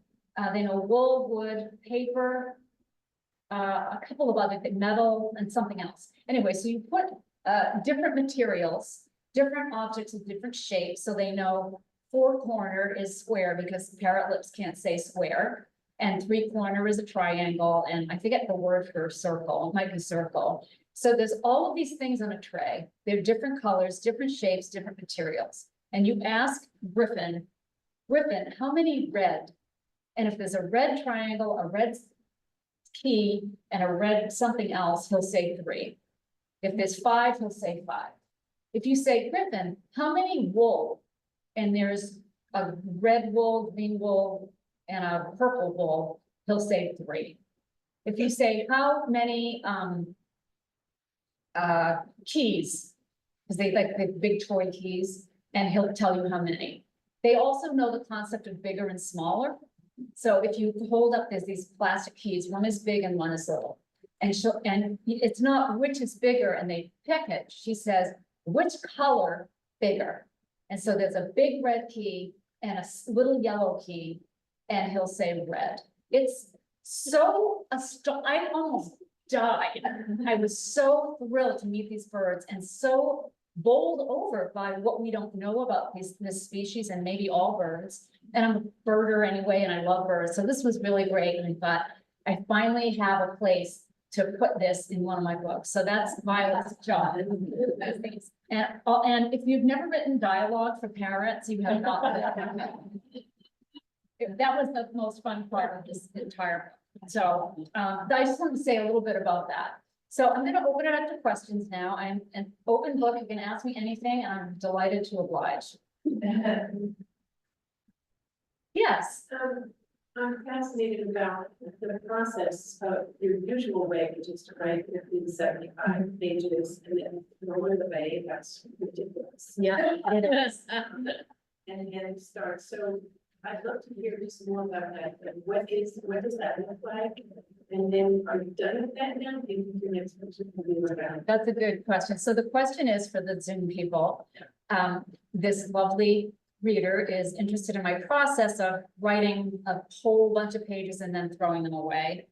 They know wool, wood, paper, a couple of other things, metal and something else. Anyway, so you put different materials, different objects with different shapes, so they know four-cornered is square because parrot lips can't say square. And three-corner is a triangle, and I forget the word for circle, it might be circle. So there's all of these things on a tray. They're different colors, different shapes, different materials. And you ask Griffin, how many red? And if there's a red triangle, a red key, and a red something else, he'll say 3. If there's 5, he'll say 5. If you say, Griffin, how many wool? And there's a red wool, green wool, and a purple wool, he'll say 3. If you say, how many keys, because they like the big toy keys, and he'll tell you how many. They also know the concept of bigger and smaller. So if you hold up, there's these plastic keys, one is big and one is little. And it's not which is bigger and they pick it. She says, which color bigger? And so there's a big red key and a little yellow key, and he'll say red. It's so, I almost died. I was so thrilled to meet these birds and so bowled over by what we don't know about this species and maybe all birds. And I'm a birder anyway, and I love birds. So this was really great. And I thought, I finally have a place to put this in one of my books. So that's Violet's job. And if you've never written dialogue for parents, you have not. That was the most fun part of this entire book. So I just want to say a little bit about that. So I'm going to open it up to questions now. I'm an open book. You can ask me anything, and I'm delighted to oblige. Yes. I'm fascinated about the process of your usual way, which is to write 50 to 75 pages and then throw it away. That's ridiculous. Yeah, it is. And again, start. So I'd love to hear just more about that. But what does that look like? And then are you done with that now? Maybe your next question will be about. That's a good question. So the question is for the Zoom people. This lovely reader is interested in my process of writing a whole bunch of pages and then throwing them away.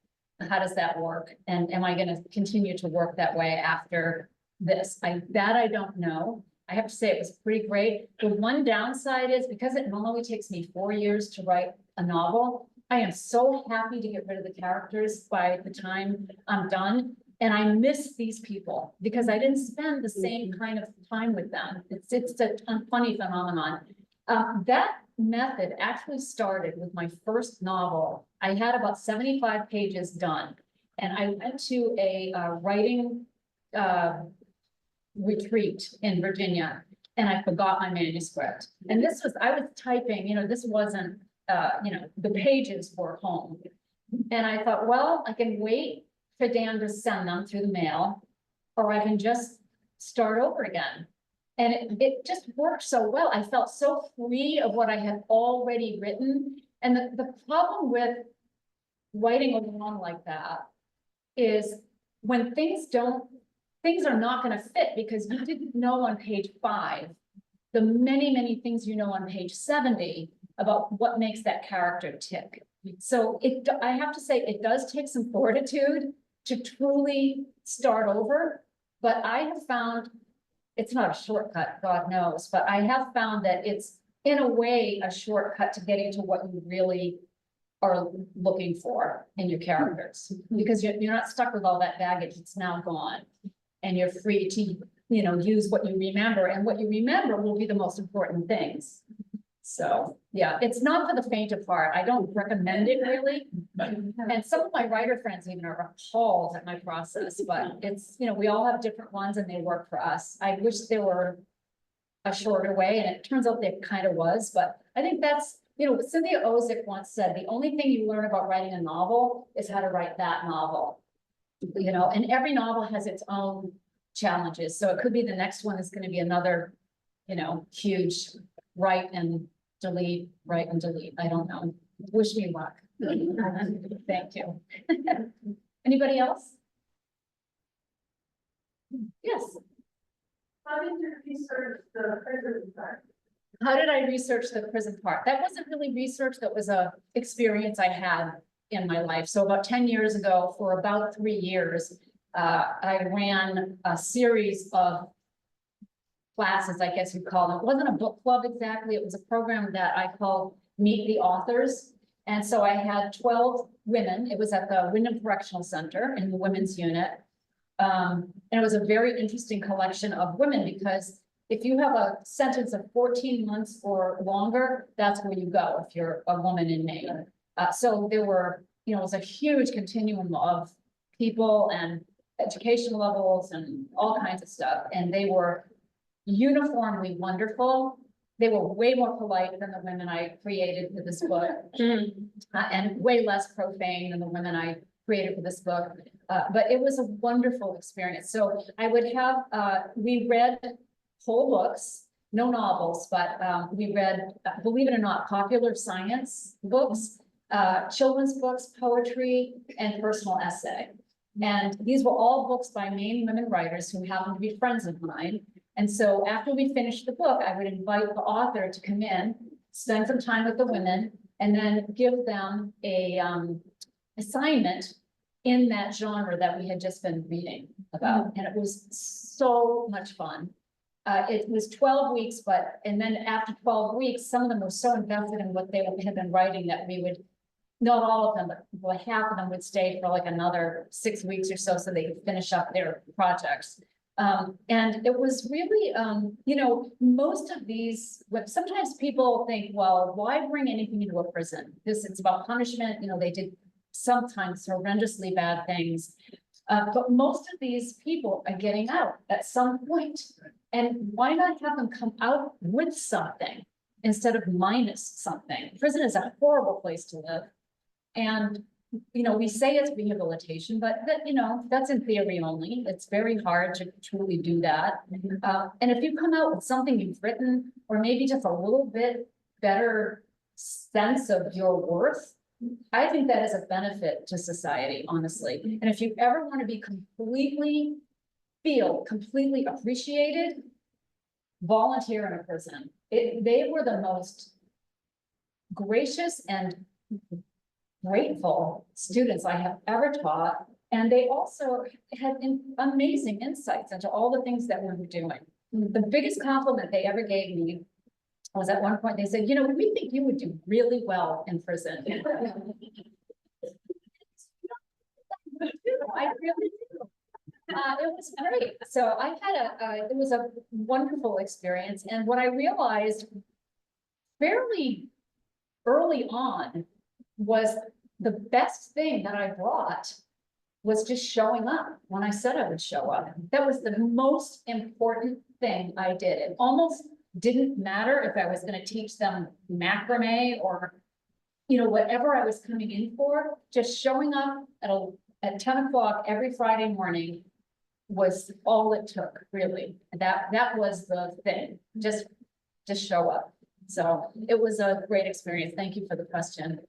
How does that work? And am I going to continue to work that way after this? I don't know. I have to say it was pretty great. The one downside is because it normally takes me 4 years to write a novel, I am so happy to get rid of the characters by the time I'm done. And I miss these people because I didn't spend the same kind of time with them. It's a funny phenomenon. That method actually started with my first novel. I had about 75 pages done, and I went to a writing retreat in Virginia, and I forgot my manuscript. And this was, I was typing, this wasn't, the pages were home. And I thought, well, I can wait for Dan to send them through the mail, or I can just start over again. And it just worked so well. I felt so free of what I had already written. And the problem with writing along like that is when things are not going to fit because you didn't know on page 5 the many, many things you know on page 70 about what makes that character tick. So I have to say it does take some fortitude to truly start over, but I have found it's not a shortcut, God knows, but I have found that it's in a way a shortcut to getting to what you really are looking for in your characters, because you're not stuck with all that baggage. It's now gone, and you're free to, use what you remember, and what you remember will be the most important things. So yeah, it's not for the faint of heart. I don't recommend it really. And some of my writer friends even are appalled at my process, but it's, we all have different ones and they work for us. I wish there were a shorter way, and it turns out there kind of was, but I think that's, Cynthia Ozick once said, the only thing you learn about writing a novel is how to write that novel, and every novel has its own challenges. So it could be the next one is going to be another, huge write and delete. I don't know. Wish me luck. Thank you. Anybody else? Yes. How did you research the prison part? how did I research the prison part? That wasn't really research, that was a experience I had in my life. So about 10 years ago, for about 3 years, I ran a series of classes, I guess you'd call them. It wasn't a book club exactly. It was a program that I called Meet the Authors. And so I had 12 women. It was at the Wyndham Correctional Center in the women's unit. And it was a very interesting collection of women, because if you have a sentence of 14 months or longer, that's where you go if you're a woman in Maine. So there were, you know, it was a huge continuum of people and education levels and all kinds of stuff. And they were uniformly wonderful. They were way more polite than the women I created for this book, and way less profane than the women I created for this book. But it was a wonderful experience. So I would have, we read whole books, no novels, but we read, believe it or not, popular science books, children's books, poetry, and personal essay. And these were all books by Maine women writers who happened to be friends of mine. And so after we finished the book, I would invite the author to come in, spend some time with the women, and then give them a assignment in that genre that we had just been reading about. And it was so much fun. It was 12 weeks, and then after 12 weeks, some of them were so invested in what they had been writing that we would, not all of them, but well, half of them would stay for like another 6 weeks or so they could finish up their projects. And it was really, you know, most of these, sometimes people think, well, why bring anything into a prison? It's about punishment, you know, they did sometimes horrendously bad things. But most of these people are getting out at some point. And why not have them come out with something instead of minus something? Prison is a horrible place to live. And, you know, we say it's rehabilitation, but that, you know, that's in theory only. It's very hard to truly do that. And if you come out with something you've written, or maybe just a little bit better sense of your worth, I think that is a benefit to society, honestly. And if you ever want to be feel completely appreciated, volunteer in a prison. They were the most gracious and grateful students I have ever taught. And they also had amazing insights into all the things that we were doing. The biggest compliment they ever gave me was at one point, they said, you know, we think you would do really well in prison. I really do. It was great. So I had it was a wonderful experience. And what I realized fairly early on was the best thing that I brought was just showing up when I said I would show up. That was the most important thing I did. It almost didn't matter if I was going to teach them macrame or, you know, whatever I was coming in for. Just showing up at 10 o'clock every Friday morning was all it took, really. That was the thing. Just show up. So it was a great experience. Thank you for the question.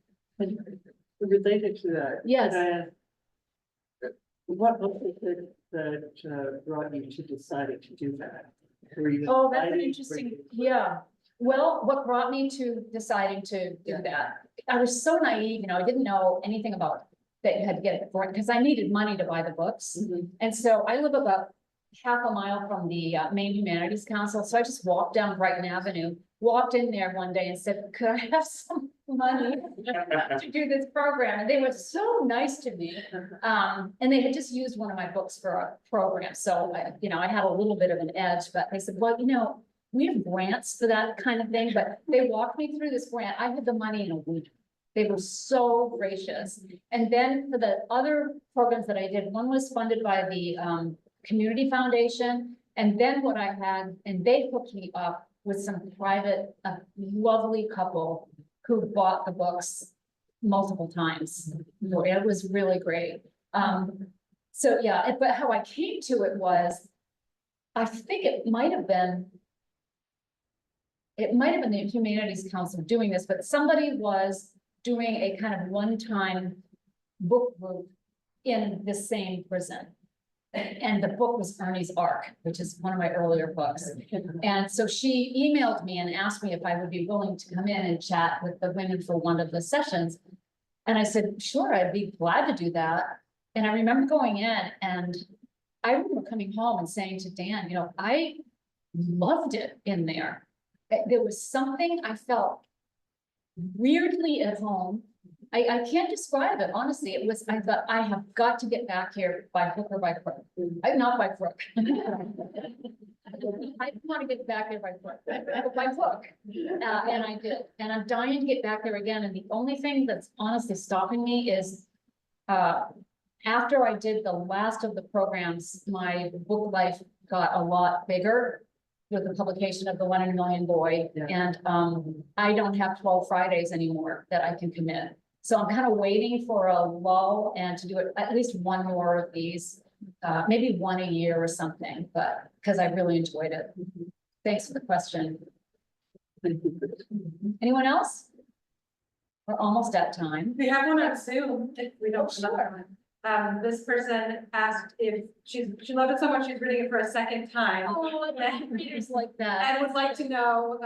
Related to that. Yes. What was it that brought you to deciding to do that? Oh, that's an interesting, yeah. Well, what brought me to deciding to do that? I was so naive, you know, I didn't know anything about that you had to get it for it because I needed money to buy the books. And so I live about half a mile from the Maine Humanities Council. So I just walked down Brighton Avenue, walked in there one day and said, could I have some money to do this program? And they were so nice to me. And they had just used one of my books for a program. So, you know, I had a little bit of an edge, but they said, well, you know, we have grants for that kind of thing, but they walked me through this grant. I had the money in a week. They were so gracious. And then for the other programs that I did, one was funded by the Community Foundation. And then what I had, and they hooked me up with some private, a lovely couple who bought the books multiple times. It was really great. So yeah, but how I came to it was, I think it might have been the Humanities Council doing this, but somebody was doing a kind of one-time book group in the same prison. And the book was Ernie's Arc, which is one of my earlier books. And so she emailed me and asked me if I would be willing to come in and chat with the women for one of the sessions. And I said, sure, I'd be glad to do that. And I remember going in and I remember coming home and saying to Dan, you know, I loved it in there. There was something I felt weirdly at home. I can't describe it, honestly. It was, I thought, I have got to get back here by hook or by crook. Not by crook. I want to get back there by crook, but by hook. And I did. And I'm dying to get back there again. And the only thing that's honestly stopping me is, after I did the last of the programs, my book life got a lot bigger with the publication of The 1 in a Million Boy. Yeah. And I don't have 12 Fridays anymore that I can commit. So I'm kind of waiting for a lull and to do it at least one more of these, maybe one a year or something, but because I really enjoyed it. Thanks for the question. Anyone else? We're almost at time. We have one on Zoom, if we don't. Sure. This person asked if she loved it so much, she's reading it for a second time. Oh, I love readers like that. And would like to know,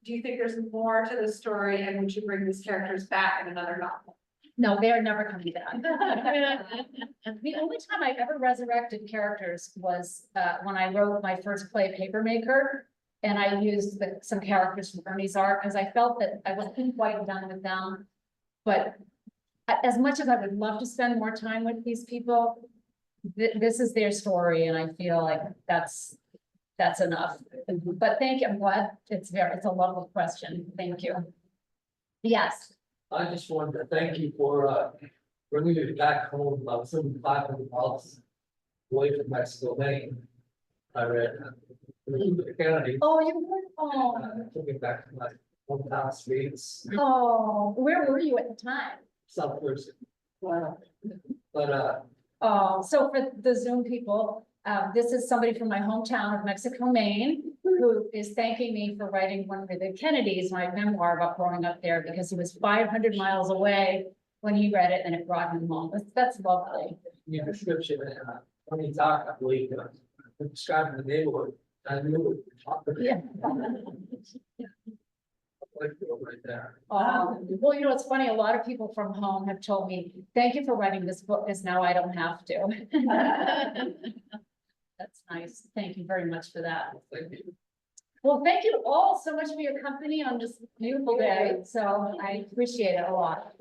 do you think there's more to the story and would you bring these characters back in another novel? No, they're never coming back. The only time I ever resurrected characters was when I wrote my first play, Papermaker. And I used some characters from Ernie's Arc because I felt that I wasn't quite done with them. But as much as I would love to spend more time with these people, this is their story, and I feel like that's enough. But thank you. I'm glad it's a lovely question. Thank you. Yes. I just wanted to thank you for bringing me back home. I was in 500 miles away from Mexico, Maine. I read Kennedy. Oh, you were. Oh. Took me back to my hometown streets, Oh, where were you at the time? Southwest. Wow. But Oh, so for the Zoom people, this is somebody from my hometown of Mexico, Maine, who is thanking me for writing one of the Kennedys, my memoir about growing up there, because he was 500 miles away when he read it and it brought him home. That's lovely. your description, when you talk, I believe, describing the neighborhood, I knew it. Yeah. Right there. Well, you know, it's funny, a lot of people from home have told me, thank you for writing this book, because now I don't have to. That's nice. Thank you very much for that. Thank you. Well, thank you all so much for your company on this beautiful day. So I appreciate it a lot.